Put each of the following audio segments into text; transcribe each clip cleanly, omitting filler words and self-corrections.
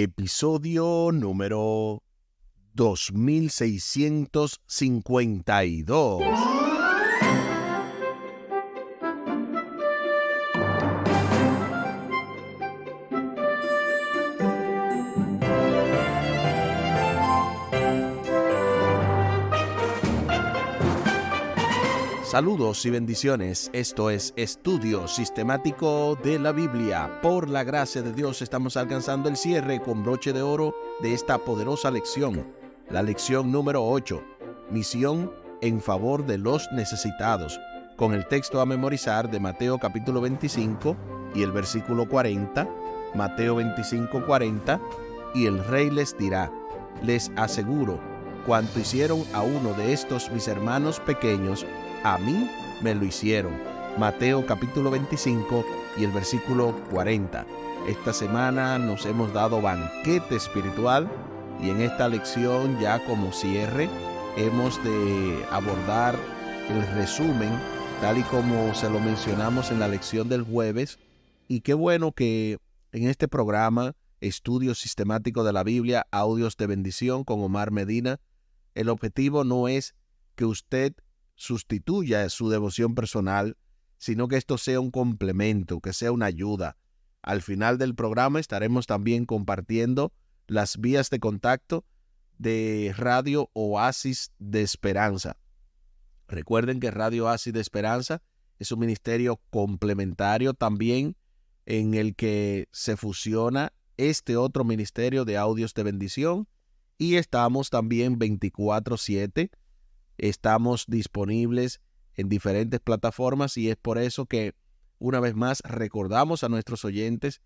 Episodio número 2652. Saludos y bendiciones. Esto es Estudio Sistemático de la Biblia. Por la gracia de Dios estamos alcanzando el cierre con broche de oro de esta poderosa lección. La lección número 8. Misión en favor de los necesitados. Con el texto a memorizar de Mateo capítulo 25 y el versículo 40. Mateo 25, 40. Y el rey les dirá: les aseguro, cuanto hicieron a uno de estos mis hermanos pequeños, a mí me lo hicieron. Mateo capítulo 25 y el versículo 40. Esta semana nos hemos dado banquete espiritual y en esta lección, ya como cierre, hemos de abordar el resumen tal y como se lo mencionamos en la lección del jueves. Y qué bueno que en este programa, Estudio Sistemático de la Biblia, Audios de Bendición con Omar Medina, el objetivo no es que usted sustituya su devoción personal, sino que esto sea un complemento, que sea una ayuda. Al final del programa estaremos también compartiendo las vías de contacto de Radio Oasis de Esperanza. Recuerden que Radio Oasis de Esperanza es un ministerio complementario también en el que se fusiona este otro ministerio de audios de bendición y estamos también 24/7. Estamos disponibles en diferentes plataformas y es por eso que una vez más recordamos a nuestros oyentes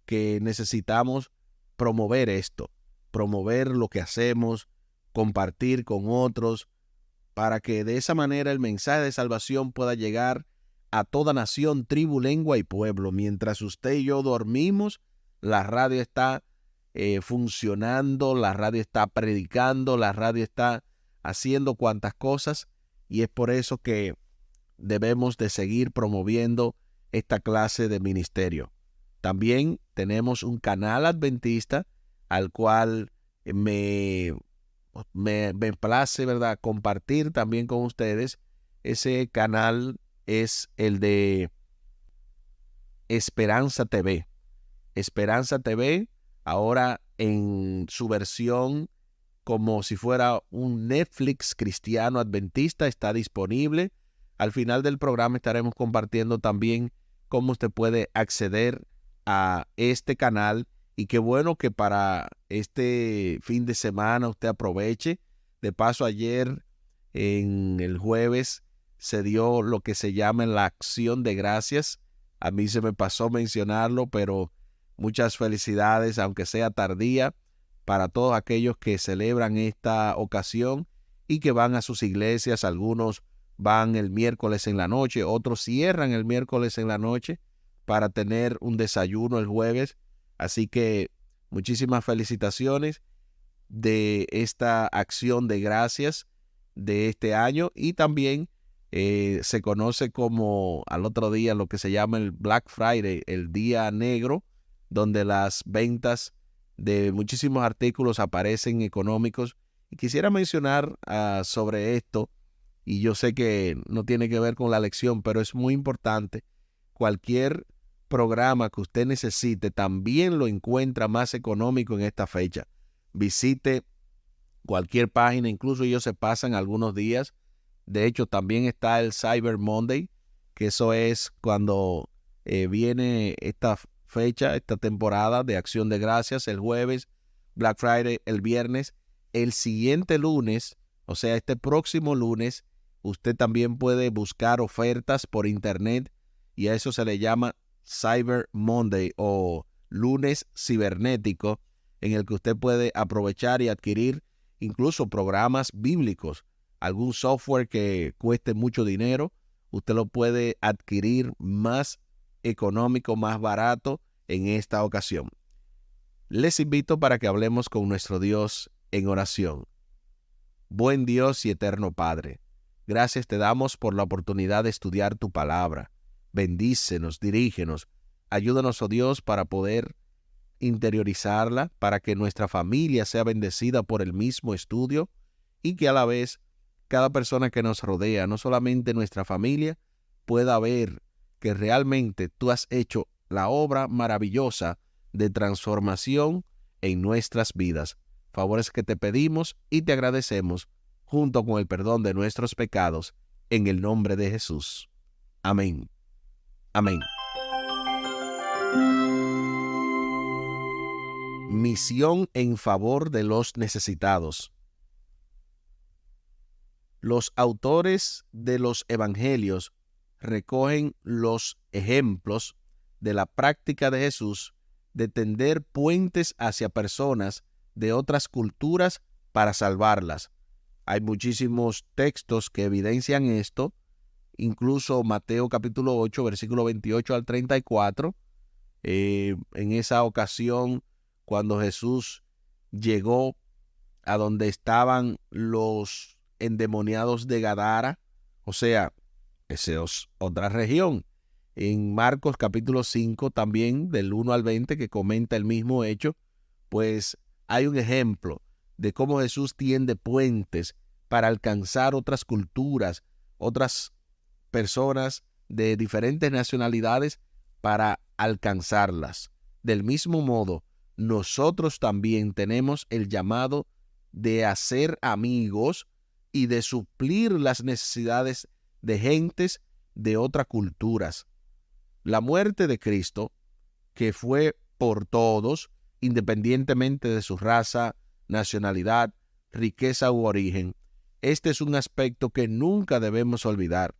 que necesitamos promover esto, promover lo que hacemos, compartir con otros, para que de esa manera el mensaje de salvación pueda llegar a toda nación, tribu, lengua y pueblo. Mientras usted y yo dormimos, la radio está funcionando, la radio está predicando, la radio está haciendo cuantas cosas, y es por eso que debemos de seguir promoviendo esta clase de ministerio. También tenemos un canal adventista al cual me place, ¿verdad?, compartir también con ustedes. Ese canal es el de Esperanza TV. Esperanza TV, ahora en su versión como si fuera un Netflix cristiano adventista, está disponible. Al final del programa estaremos compartiendo también cómo usted puede acceder a este canal, y qué bueno que para este fin de semana usted aproveche. De paso, ayer en el jueves se dio lo que se llama la acción de gracias. A mí se me pasó mencionarlo, pero muchas felicidades, aunque sea tardía, para todos aquellos que celebran esta ocasión y que van a sus iglesias. Algunos van el miércoles en la noche, otros cierran el miércoles en la noche para tener un desayuno el jueves. Así que muchísimas felicitaciones de esta acción de gracias de este año. Y también se conoce como al otro día lo que se llama el Black Friday, el día negro, donde las ventas de muchísimos artículos aparecen económicos. Y quisiera mencionar sobre esto, y yo sé que no tiene que ver con la lección, pero es muy importante. Cualquier programa que usted necesite también lo encuentra más económico en esta fecha. Visite cualquier página, incluso ellos se pasan algunos días. De hecho, también está el Cyber Monday, que eso es cuando viene esta fecha, esta temporada de acción de gracias, el jueves, Black Friday el viernes. El siguiente lunes, o sea, este próximo lunes, usted también puede buscar ofertas por internet, y a eso se le llama Cyber Monday o lunes cibernético, en el que usted puede aprovechar y adquirir incluso programas bíblicos. Algún software que cueste mucho dinero, usted lo puede adquirir más económico, más barato en esta ocasión. Les invito para que hablemos con nuestro Dios en oración. Buen Dios y eterno Padre, gracias te damos por la oportunidad de estudiar tu palabra. Bendícenos, dirígenos, ayúdanos, oh Dios, para poder interiorizarla para que nuestra familia sea bendecida por el mismo estudio y que a la vez cada persona que nos rodea, no solamente nuestra familia, pueda ver que realmente tú has hecho la obra maravillosa de transformación en nuestras vidas. Favores que te pedimos y te agradecemos junto con el perdón de nuestros pecados en el nombre de Jesús. Amén. Amén. Misión en favor de los necesitados. Los autores de los evangelios recogen los ejemplos de la práctica de Jesús de tender puentes hacia personas de otras culturas para salvarlas. Hay muchísimos textos que evidencian esto, incluso Mateo capítulo 8, versículo 28 al 34. En esa ocasión, cuando Jesús llegó a donde estaban los endemoniados de Gadara, o sea, esa es otra región. En Marcos capítulo 5 también, del 1 al 20, que comenta el mismo hecho, pues hay un ejemplo de cómo Jesús tiende puentes para alcanzar otras culturas, otras personas de diferentes nacionalidades para alcanzarlas. Del mismo modo, nosotros también tenemos el llamado de hacer amigos y de suplir las necesidades de gentes de otras culturas. La muerte de Cristo, que fue por todos, independientemente de su raza, nacionalidad, riqueza u origen, este es un aspecto que nunca debemos olvidar.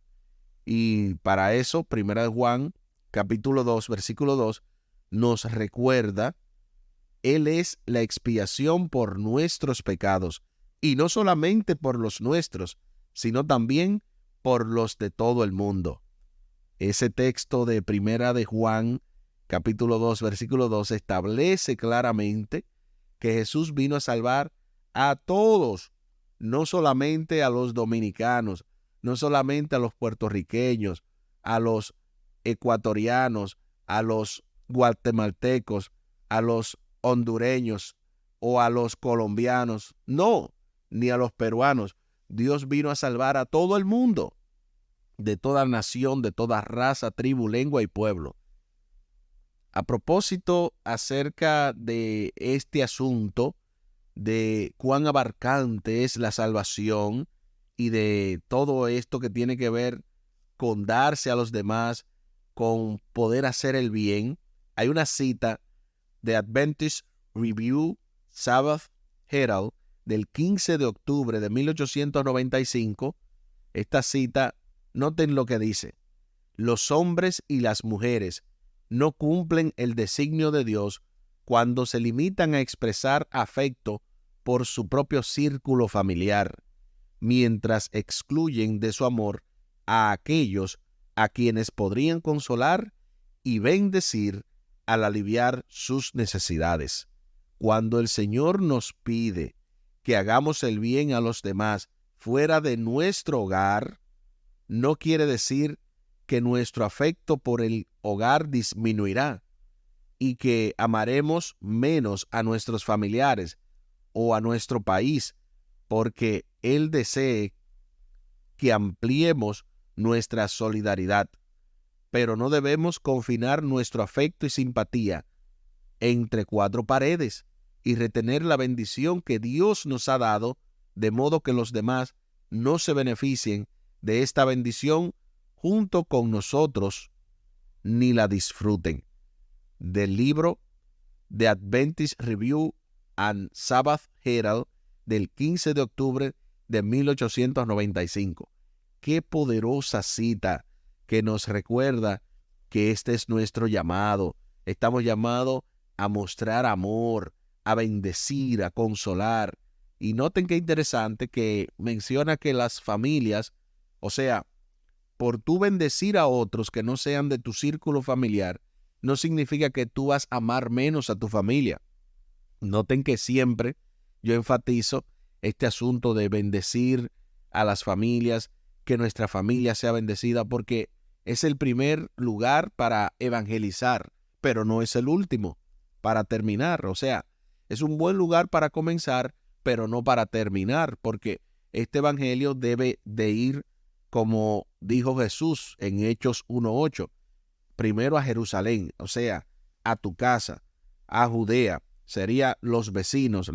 Y para eso, 1 Juan, capítulo 2, versículo 2, nos recuerda, Él es la expiación por nuestros pecados, y no solamente por los nuestros, sino también por los de todo el mundo. Ese texto de 1 Juan, capítulo 2, versículo 2, establece claramente que Jesús vino a salvar a todos, no solamente a los dominicanos, no solamente a los puertorriqueños, a los ecuatorianos, a los guatemaltecos, a los hondureños o a los colombianos, no, ni a los peruanos. Dios vino a salvar a todo el mundo, de toda nación, de toda raza, tribu, lengua y pueblo. A propósito acerca de este asunto, de cuán abarcante es la salvación y de todo esto que tiene que ver con darse a los demás, con poder hacer el bien, hay una cita de Adventist Review Sabbath Herald del 15 de octubre de 1895. Esta cita, noten lo que dice: los hombres y las mujeres no cumplen el designio de Dios cuando se limitan a expresar afecto por su propio círculo familiar, mientras excluyen de su amor a aquellos a quienes podrían consolar y bendecir al aliviar sus necesidades. Cuando el Señor nos pide que hagamos el bien a los demás fuera de nuestro hogar, no quiere decir que nuestro afecto por el hogar disminuirá y que amaremos menos a nuestros familiares o a nuestro país, porque Él desee que ampliemos nuestra solidaridad, pero no debemos confinar nuestro afecto y simpatía entre cuatro paredes y retener la bendición que Dios nos ha dado, de modo que los demás no se beneficien de esta bendición junto con nosotros, ni la disfruten. Del libro The Adventist Review and Sabbath Herald del 15 de octubre de 1895. Qué poderosa cita que nos recuerda que este es nuestro llamado. Estamos llamados a mostrar amor, a bendecir, a consolar. Y noten qué interesante que menciona que las familias, o sea, por tú bendecir a otros que no sean de tu círculo familiar, no significa que tú vas a amar menos a tu familia. Noten que siempre yo enfatizo este asunto de bendecir a las familias, que nuestra familia sea bendecida, porque es el primer lugar para evangelizar, pero no es el último. para terminar. O sea, es un buen lugar para comenzar, pero no para terminar, porque este evangelio debe de ir, como dijo Jesús en Hechos 1:8, primero a Jerusalén, o sea, a tu casa, a Judea, sería los vecinos,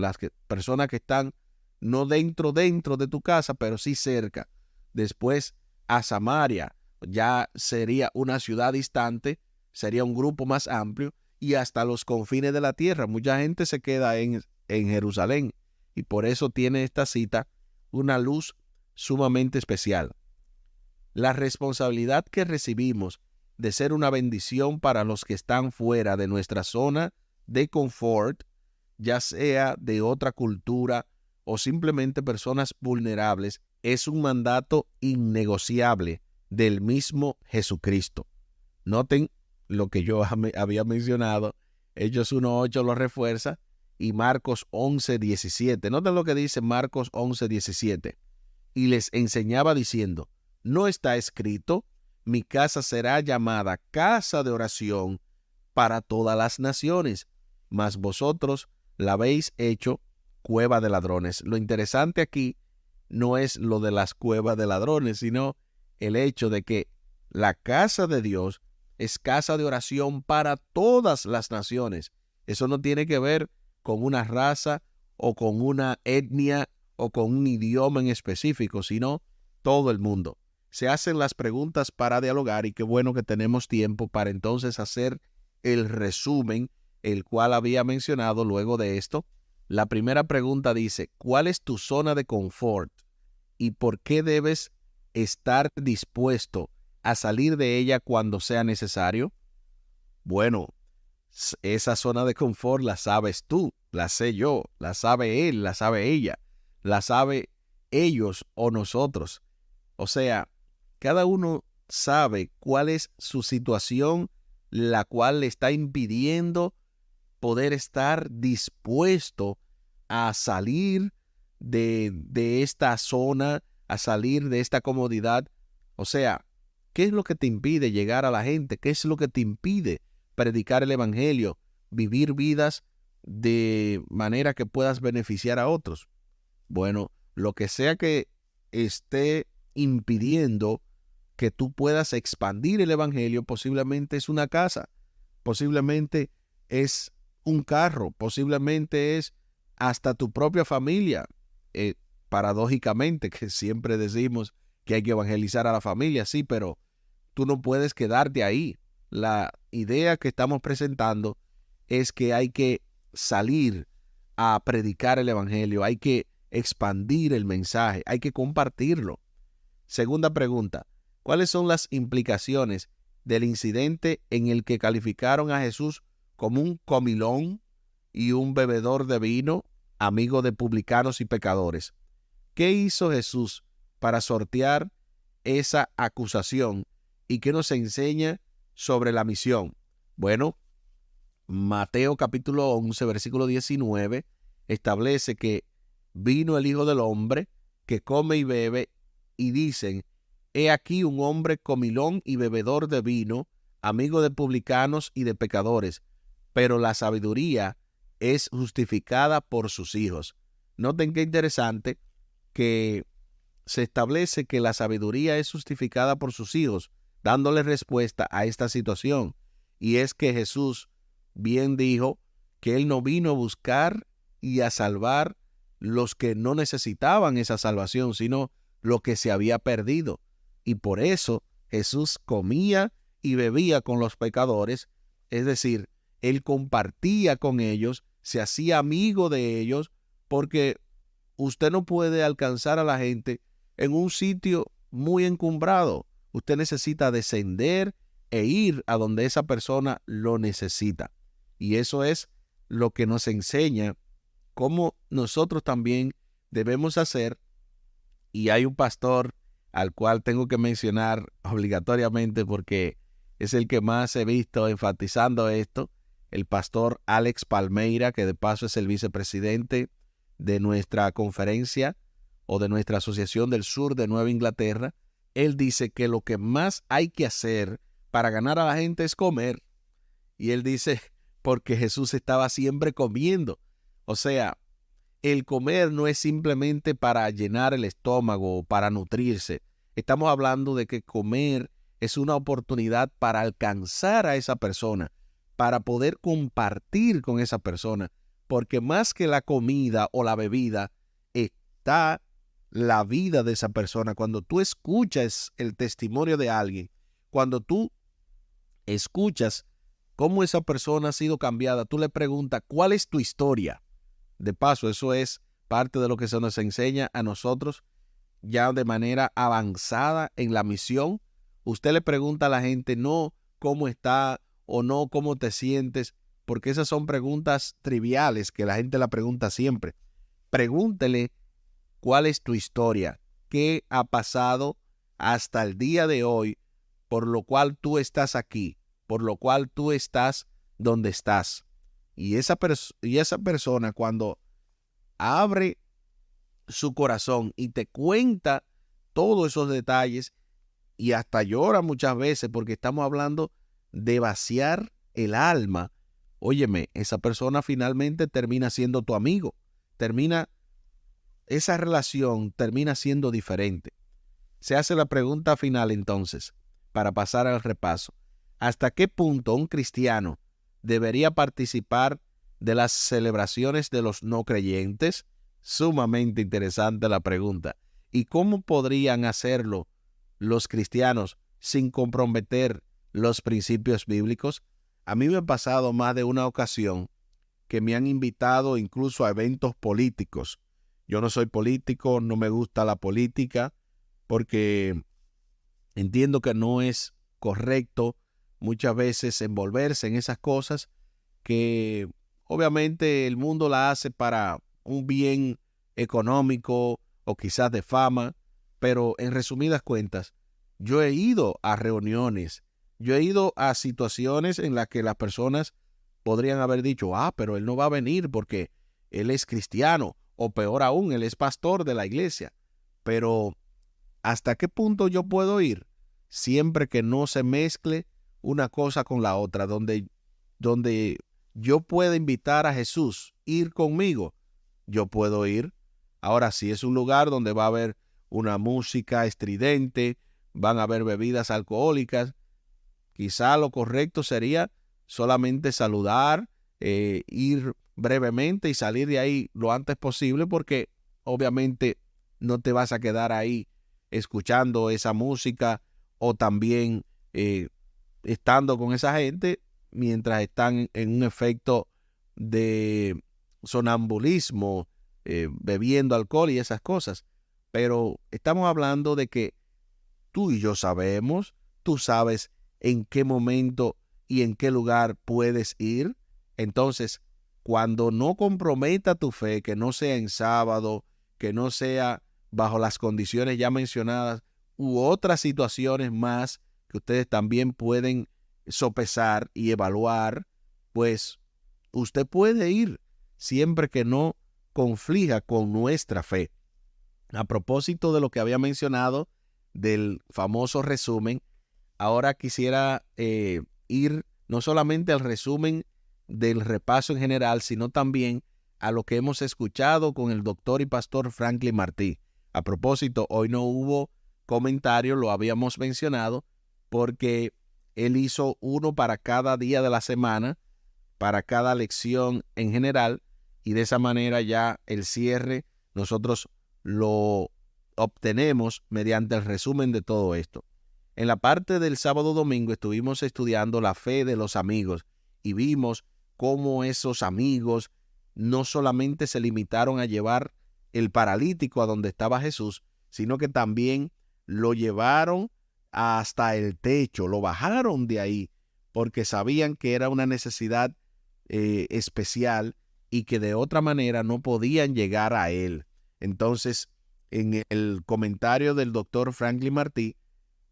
personas que están no dentro de tu casa, pero sí cerca. Después a Samaria, ya sería una ciudad distante, sería un grupo más amplio, y hasta los confines de la tierra. Mucha gente se queda en Jerusalén, y por eso tiene esta cita una luz sumamente especial. La responsabilidad que recibimos de ser una bendición para los que están fuera de nuestra zona de confort, ya sea de otra cultura o simplemente personas vulnerables, es un mandato innegociable del mismo Jesucristo. Noten lo que yo había mencionado, Hechos 1:8 lo refuerza, y Marcos 11:17. Noten lo que dice Marcos 11:17. Y les enseñaba diciendo, ¿no está escrito? Mi casa será llamada casa de oración para todas las naciones, mas vosotros la habéis hecho cueva de ladrones. Lo interesante aquí no es lo de las cuevas de ladrones, sino el hecho de que la casa de Dios es casa de oración para todas las naciones. Eso no tiene que ver con una raza o con una etnia o con un idioma en específico, sino todo el mundo. Se hacen las preguntas para dialogar, y qué bueno que tenemos tiempo para entonces hacer el resumen, el cual había mencionado luego de esto. La primera pregunta dice, ¿cuál es tu zona de confort y por qué debes estar dispuesto a salir de ella cuando sea necesario? Bueno, esa zona de confort la sabes tú, la sé yo, la sabe él, la sabe ella, la sabe ellos o nosotros. O sea, cada uno sabe cuál es su situación, la cual le está impidiendo poder estar dispuesto a salir de esta zona, a salir de esta comodidad. O sea, ¿qué es lo que te impide llegar a la gente? ¿Qué es lo que te impide predicar el evangelio, vivir vidas de manera que puedas beneficiar a otros? Bueno, lo que sea que esté impidiendo que tú puedas expandir el evangelio, posiblemente es una casa, posiblemente es un carro, posiblemente es hasta tu propia familia. Paradójicamente, que siempre decimos que hay que evangelizar a la familia, sí, pero tú no puedes quedarte ahí. La idea que estamos presentando es que hay que salir a predicar el evangelio, hay que expandir el mensaje, hay que compartirlo. Segunda pregunta, ¿cuáles son las implicaciones del incidente en el que calificaron a Jesús como un comilón y un bebedor de vino, amigo de publicanos y pecadores? ¿Qué hizo Jesús para sortear esa acusación y qué nos enseña sobre la misión? Bueno, Mateo capítulo 11, versículo 19, establece que vino el Hijo del Hombre que come y bebe, y dicen, he aquí un hombre comilón y bebedor de vino, amigo de publicanos y de pecadores, pero la sabiduría es justificada por sus hijos. Noten qué interesante que se establece que la sabiduría es justificada por sus hijos, dándole respuesta a esta situación. Y es que Jesús bien dijo que él no vino a buscar y a salvar los que no necesitaban esa salvación, sino lo que se había perdido. Y por eso Jesús comía y bebía con los pecadores, es decir, él compartía con ellos, se hacía amigo de ellos, porque usted no puede alcanzar a la gente en un sitio muy encumbrado. Usted necesita descender e ir a donde esa persona lo necesita. Y eso es lo que nos enseña cómo nosotros también debemos hacer. Y hay un pastor al cual tengo que mencionar obligatoriamente porque es el que más he visto enfatizando esto, el pastor Alex Palmeira, que de paso es el vicepresidente de nuestra conferencia o de nuestra Asociación del Sur de Nueva Inglaterra. Él dice que lo que más hay que hacer para ganar a la gente es comer. Y él dice, porque Jesús estaba siempre comiendo. O sea, el comer no es simplemente para llenar el estómago o para nutrirse. Estamos hablando de que comer es una oportunidad para alcanzar a esa persona, para poder compartir con esa persona, porque más que la comida o la bebida, está la vida de esa persona. Cuando tú escuchas el testimonio de alguien, cuando tú escuchas cómo esa persona ha sido cambiada, tú le preguntas, ¿cuál es tu historia? De paso, eso es parte de lo que se nos enseña a nosotros ya de manera avanzada en la misión. Usted le pregunta a la gente no cómo está o no cómo te sientes, porque esas son preguntas triviales que la gente la pregunta siempre. Pregúntele cuál es tu historia, qué ha pasado hasta el día de hoy, por lo cual tú estás aquí, por lo cual tú estás donde estás. Y esa persona cuando abre su corazón y te cuenta todos esos detalles y hasta llora muchas veces porque estamos hablando de vaciar el alma, óyeme, esa persona finalmente termina siendo tu amigo, esa relación termina siendo diferente. Se hace la pregunta final entonces, para pasar al repaso. ¿Hasta qué punto un cristiano debería participar de las celebraciones de los no creyentes? Sumamente interesante la pregunta. ¿Y cómo podrían hacerlo los cristianos sin comprometer los principios bíblicos? A mí me ha pasado más de una ocasión que me han invitado incluso a eventos políticos. Yo no soy político, no me gusta la política, porque entiendo que no es correcto muchas veces envolverse en esas cosas que obviamente el mundo la hace para un bien económico o quizás de fama, pero en resumidas cuentas, yo he ido a reuniones, yo he ido a situaciones en las que las personas podrían haber dicho, pero él no va a venir porque él es cristiano, o peor aún, él es pastor de la iglesia. Pero ¿hasta qué punto yo puedo ir? Siempre que no se mezcle una cosa con la otra, donde yo pueda invitar a Jesús, ir conmigo, yo puedo ir. Ahora, si es un lugar donde va a haber una música estridente, van a haber bebidas alcohólicas, quizá lo correcto sería solamente saludar, ir brevemente y salir de ahí lo antes posible, porque obviamente no te vas a quedar ahí escuchando esa música o también estando con esa gente mientras están en un efecto de sonambulismo, bebiendo alcohol y esas cosas. Pero estamos hablando de que tú y yo sabemos, tú sabes en qué momento y en qué lugar puedes ir. Entonces, cuando no comprometa tu fe, que no sea en sábado, que no sea bajo las condiciones ya mencionadas u otras situaciones más que ustedes también pueden sopesar y evaluar, pues usted puede ir siempre que no conflija con nuestra fe. A propósito de lo que había mencionado del famoso resumen, ahora quisiera ir no solamente al resumen del repaso en general, sino también a lo que hemos escuchado con el doctor y pastor Franklin Martí. A propósito, hoy no hubo comentario, lo habíamos mencionado, porque él hizo uno para cada día de la semana, para cada lección en general, y de esa manera ya el cierre nosotros lo obtenemos mediante el resumen de todo esto. En la parte del sábado domingo estuvimos estudiando la fe de los amigos y vimos cómo esos amigos no solamente se limitaron a llevar el paralítico a donde estaba Jesús, sino que también lo llevaron hasta el techo, lo bajaron de ahí, porque sabían que era una necesidad especial y que de otra manera no podían llegar a él. Entonces, en el comentario del doctor Franklin Martí,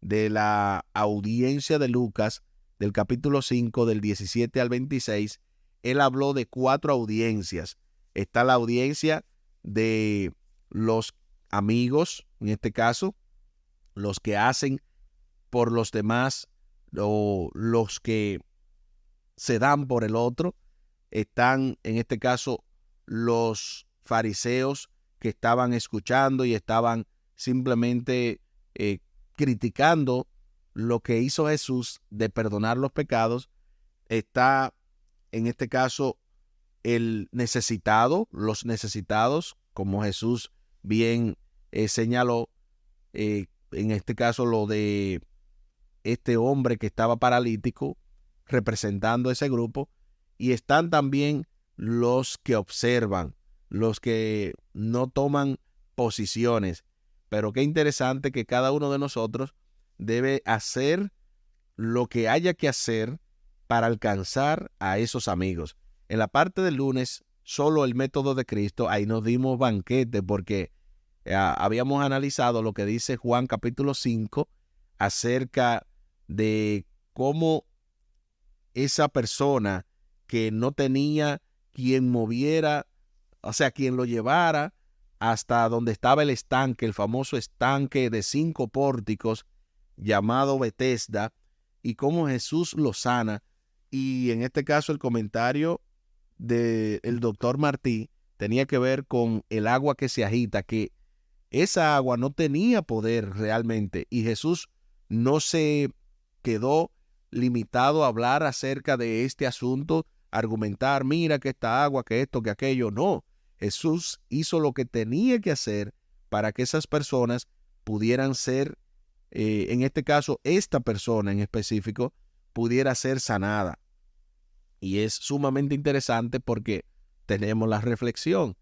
de la audiencia de Lucas, del capítulo 5, del 17 al 26, él habló de 4 audiencias. Está la audiencia de los amigos, en este caso, los que hacen por los demás o los que se dan por el otro. están, en este caso, los fariseos que estaban escuchando y estaban simplemente criticando lo que hizo Jesús de perdonar los pecados. Está, en este caso, el necesitado, los necesitados, como Jesús bien señaló, en este caso lo de este hombre que estaba paralítico, representando ese grupo, y están también los que observan, los que no toman posiciones. Pero qué interesante que cada uno de nosotros debe hacer lo que haya que hacer para alcanzar a esos amigos. En la parte del lunes, solo el método de Cristo, ahí nos dimos banquete porque habíamos analizado lo que dice Juan capítulo 5 acerca de cómo esa persona que no tenía quien moviera, o sea, quien lo llevara hasta donde estaba el estanque, el famoso estanque de 5 pórticos llamado Betesda, y cómo Jesús lo sana. Y en este caso el comentario del doctor Martí tenía que ver con el agua que se agita, que esa agua no tenía poder realmente, y Jesús no se quedó limitado a hablar acerca de este asunto, argumentar, mira que esta agua, que esto, que aquello. No, Jesús hizo lo que tenía que hacer para que esas personas pudieran ser, en este caso, esta persona en específico, pudiera ser sanada. Y es sumamente interesante porque tenemos la reflexión.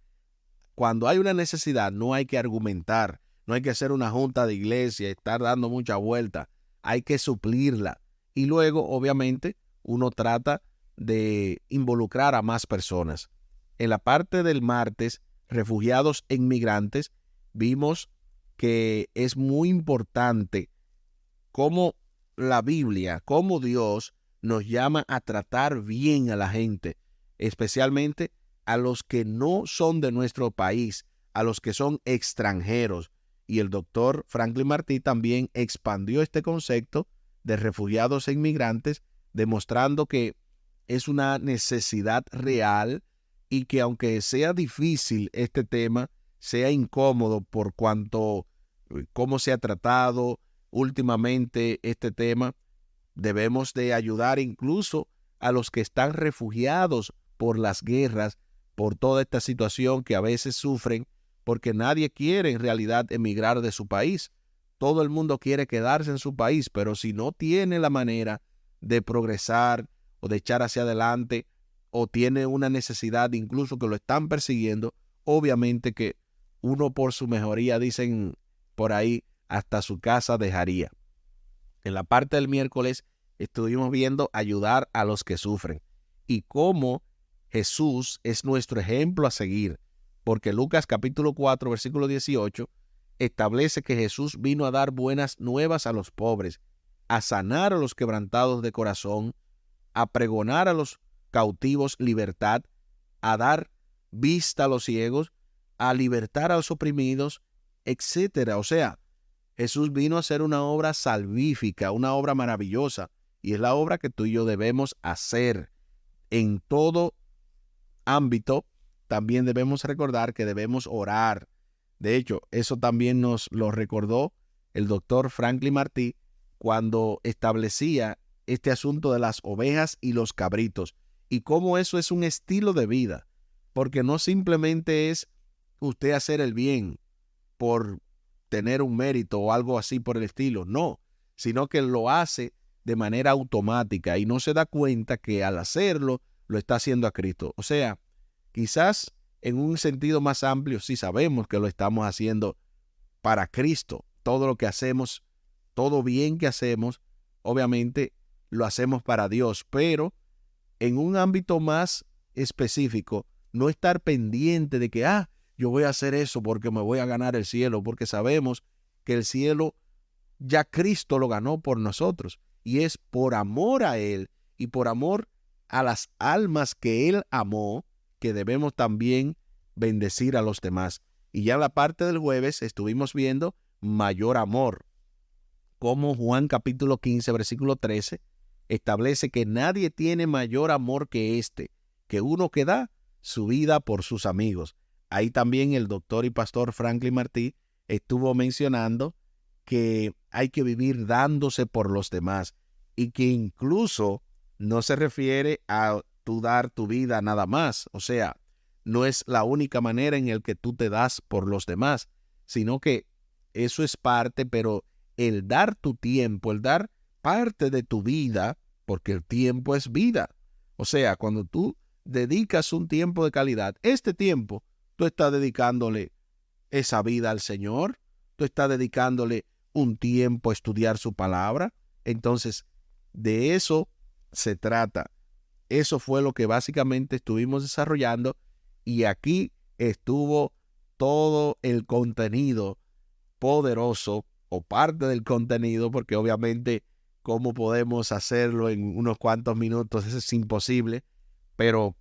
Cuando hay una necesidad, no hay que argumentar, no hay que hacer una junta de iglesia, estar dando mucha vuelta, hay que suplirla. Y luego, obviamente, uno trata de involucrar a más personas. En la parte del martes, refugiados e inmigrantes, vimos que es muy importante cómo la Biblia, cómo Dios nos llama a tratar bien a la gente, especialmente a los que no son de nuestro país, a los que son extranjeros. Y el doctor Franklin Martí también expandió este concepto de refugiados e inmigrantes, demostrando que es una necesidad real y que aunque sea difícil este tema, sea incómodo por cuanto cómo se ha tratado últimamente este tema, debemos de ayudar incluso a los que están refugiados por las guerras, por toda esta situación que a veces sufren, porque nadie quiere en realidad emigrar de su país. Todo el mundo quiere quedarse en su país, pero si no tiene la manera de progresar o de echar hacia adelante, o tiene una necesidad incluso que lo están persiguiendo, obviamente que uno por su mejoría, dicen por ahí, hasta su casa dejaría. En la parte del miércoles estuvimos viendo ayudar a los que sufren y cómo Jesús es nuestro ejemplo a seguir, porque Lucas capítulo 4, versículo 18, establece que Jesús vino a dar buenas nuevas a los pobres, a sanar a los quebrantados de corazón, a pregonar a los cautivos libertad, a dar vista a los ciegos, a libertar a los oprimidos, etcétera. O sea, Jesús vino a hacer una obra salvífica, una obra maravillosa, y es la obra que tú y yo debemos hacer en todo ámbito. También debemos recordar que debemos orar. De hecho, eso también nos lo recordó el doctor Franklin Martí cuando establecía este asunto de las ovejas y los cabritos y cómo eso es un estilo de vida, porque no simplemente es usted hacer el bien por tener un mérito o algo así por el estilo, no, sino que lo hace de manera automática y no se da cuenta que al hacerlo lo está haciendo a Cristo. O sea, quizás en un sentido más amplio sí sabemos que lo estamos haciendo para Cristo. Todo lo que hacemos, todo bien que hacemos, obviamente lo hacemos para Dios, pero en un ámbito más específico, no estar pendiente de que, yo voy a hacer eso porque me voy a ganar el cielo, porque sabemos que el cielo ya Cristo lo ganó por nosotros y es por amor a Él y por amor a las almas que Él amó que debemos también bendecir a los demás. Y ya en la parte del jueves estuvimos viendo mayor amor, como Juan capítulo 15, versículo 13, establece que nadie tiene mayor amor que este, que uno que da su vida por sus amigos. Ahí también el doctor y pastor Franklin Martí estuvo mencionando que hay que vivir dándose por los demás y que incluso no se refiere a tú dar tu vida nada más. O sea, no es la única manera en la que tú te das por los demás, sino que eso es parte, pero el dar tu tiempo, el dar parte de tu vida, porque el tiempo es vida. O sea, cuando tú dedicas un tiempo de calidad, este tiempo tú estás dedicándole esa vida al Señor, tú estás dedicándole un tiempo a estudiar su palabra. Entonces, de eso se trata. Eso fue lo que básicamente estuvimos desarrollando y aquí estuvo todo el contenido poderoso o parte del contenido, porque obviamente cómo podemos hacerlo en unos cuantos minutos, eso es imposible, pero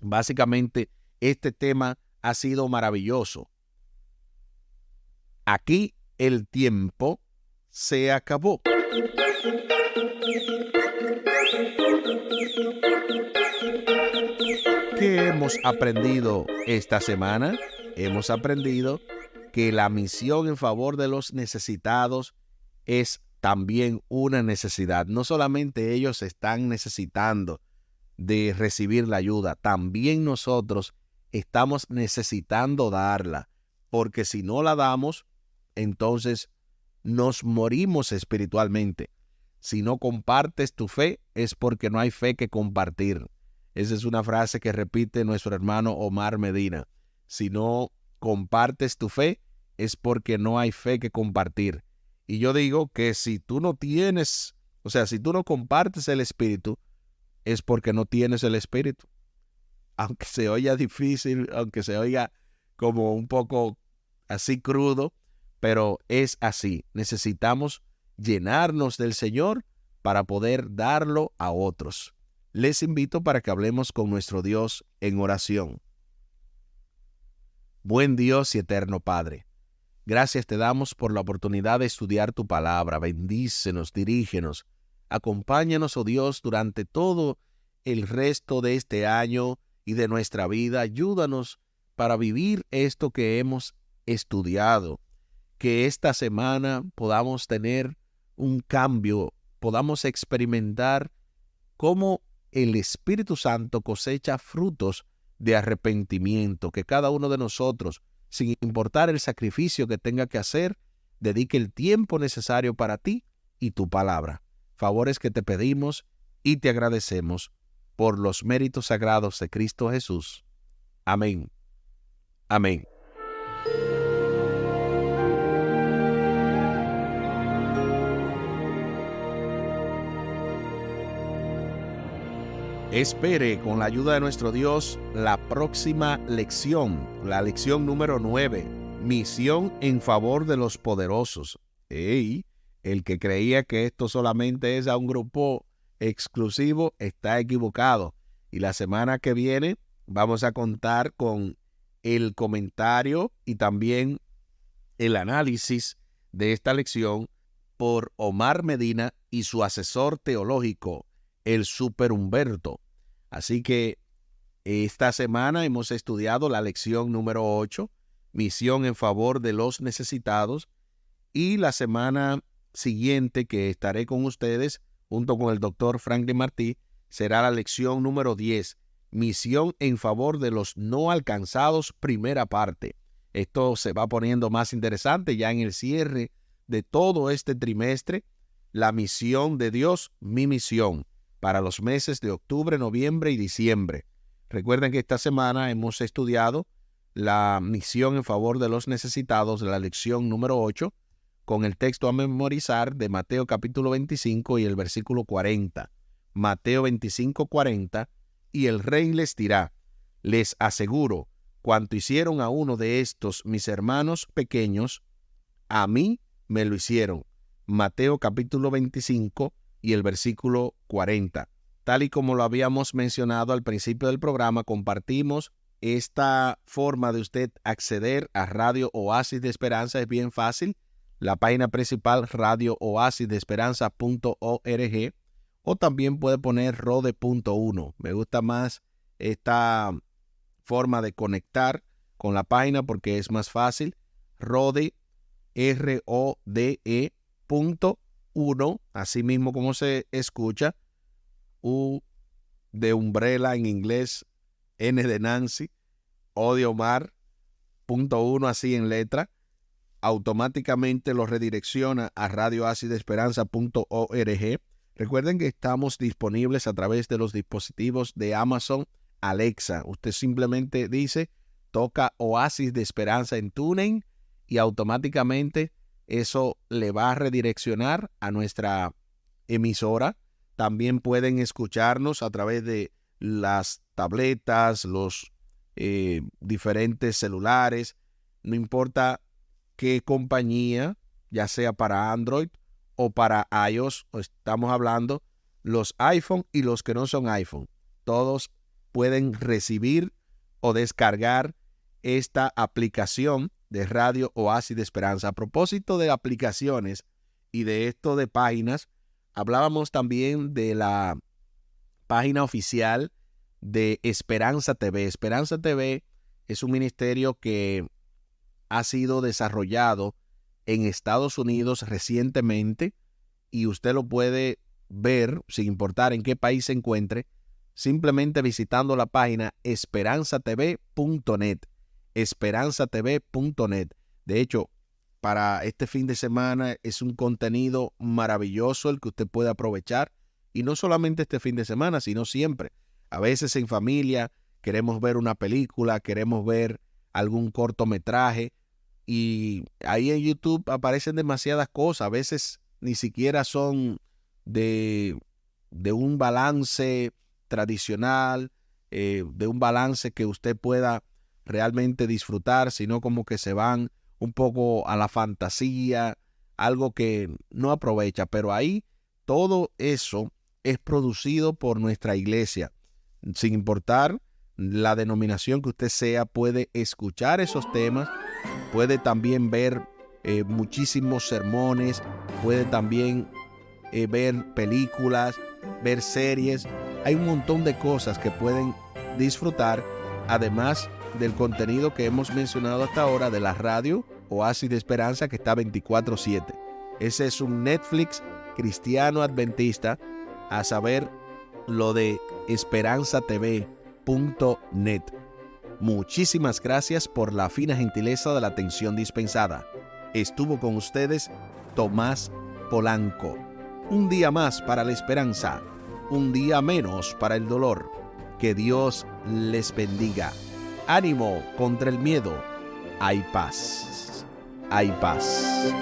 básicamente este tema ha sido maravilloso. Aquí el tiempo se acabó. ¿Qué hemos aprendido esta semana? Hemos aprendido que la misión en favor de los necesitados es también una necesidad. No solamente ellos están necesitando de recibir la ayuda, también nosotros estamos necesitando darla, porque si no la damos, entonces nos morimos espiritualmente. Si no compartes tu fe, es porque no hay fe que compartir. Esa es una frase que repite nuestro hermano Omar Medina. Si no compartes tu fe, es porque no hay fe que compartir. Y yo digo que si tú no tienes, o sea, si tú no compartes el Espíritu, es porque no tienes el Espíritu. Aunque se oiga difícil, aunque se oiga como un poco así crudo, pero es así. Necesitamos llenarnos del Señor para poder darlo a otros. Les invito para que hablemos con nuestro Dios en oración. Buen Dios y eterno Padre, gracias te damos por la oportunidad de estudiar tu palabra. Bendícenos, dirígenos, acompáñanos, oh Dios, durante todo el resto de este año y de nuestra vida. Ayúdanos para vivir esto que hemos estudiado, que esta semana podamos tener un cambio, podamos experimentar cómo el Espíritu Santo cosecha frutos de arrepentimiento, que cada uno de nosotros, sin importar el sacrificio que tenga que hacer, dedique el tiempo necesario para ti y tu palabra. Favores que te pedimos y te agradecemos por los méritos sagrados de Cristo Jesús. Amén. Amén. Espere con la ayuda de nuestro Dios la próxima lección, la lección número 9, misión en favor de los poderosos. El que creía que esto solamente es a un grupo exclusivo está equivocado. Y la semana que viene vamos a contar con el comentario y también el análisis de esta lección por Omar Medina y su asesor teológico, el Super Humberto. Así que esta semana hemos estudiado la lección número 8, misión en favor de los necesitados, y la semana siguiente que estaré con ustedes, junto con el doctor Franklin Martí, será la lección número 10, misión en favor de los no alcanzados, primera parte. Esto se va poniendo más interesante ya en el cierre de todo este trimestre, la misión de Dios, mi misión, para los meses de octubre, noviembre y diciembre. Recuerden que esta semana hemos estudiado la misión en favor de los necesitados, la lección número 8, con el texto a memorizar de Mateo capítulo 25 y el versículo 40. Mateo 25, 40, y el rey les dirá, les aseguro, cuanto hicieron a uno de estos mis hermanos pequeños, a mí me lo hicieron. Mateo capítulo 25 y el versículo 40. Tal y como lo habíamos mencionado al principio del programa, compartimos esta forma de usted acceder a Radio Oasis de Esperanza. Es bien fácil. La página principal, radiooasisdeesperanza.org, o también puede poner rode.1. Me gusta más esta forma de conectar con la página porque es más fácil. Rode, RODE.1, así mismo como se escucha, U de Umbrella en inglés, N de Nancy, O de Omar, .1 así en letra. Automáticamente lo redirecciona a radioasidesperanza.org. Recuerden que estamos disponibles a través de los dispositivos de Amazon Alexa. Usted simplemente dice, toca Oasis de Esperanza en TuneIn y automáticamente eso le va a redireccionar a nuestra emisora. También pueden escucharnos a través de las tabletas, los diferentes celulares, no importa qué compañía, ya sea para Android o para iOS, estamos hablando los iPhone y los que no son iPhone. Todos pueden recibir o descargar esta aplicación de Radio Oasis de Esperanza. A propósito de aplicaciones y de esto de páginas, hablábamos también de la página oficial de Esperanza TV. Esperanza TV es un ministerio que ha sido desarrollado en Estados Unidos recientemente y usted lo puede ver sin importar en qué país se encuentre, simplemente visitando la página esperanzatv.net. esperanzatv.net. De hecho, para este fin de semana es un contenido maravilloso el que usted puede aprovechar, y no solamente este fin de semana, sino siempre. A veces en familia queremos ver una película, queremos ver algún cortometraje, y ahí en YouTube aparecen demasiadas cosas. A veces ni siquiera son de un balance tradicional, de un balance que usted pueda realmente disfrutar, sino como que se van un poco a la fantasía, algo que no aprovecha. Pero ahí todo eso es producido por nuestra iglesia. Sin importar la denominación que usted sea, puede escuchar esos temas, puede también ver muchísimos sermones, puede también ver películas, ver series. Hay un montón de cosas que pueden disfrutar, además del contenido que hemos mencionado hasta ahora de la radio Oasis de Esperanza, que está 24/7. Ese es un Netflix cristiano adventista, a saber, lo de esperanzatv.net. Muchísimas gracias por la fina gentileza de la atención dispensada. Estuvo con ustedes Tomás Polanco. Un día más para la esperanza, un día menos para el dolor. Que Dios les bendiga. Ánimo contra el miedo. Hay paz. Hay paz.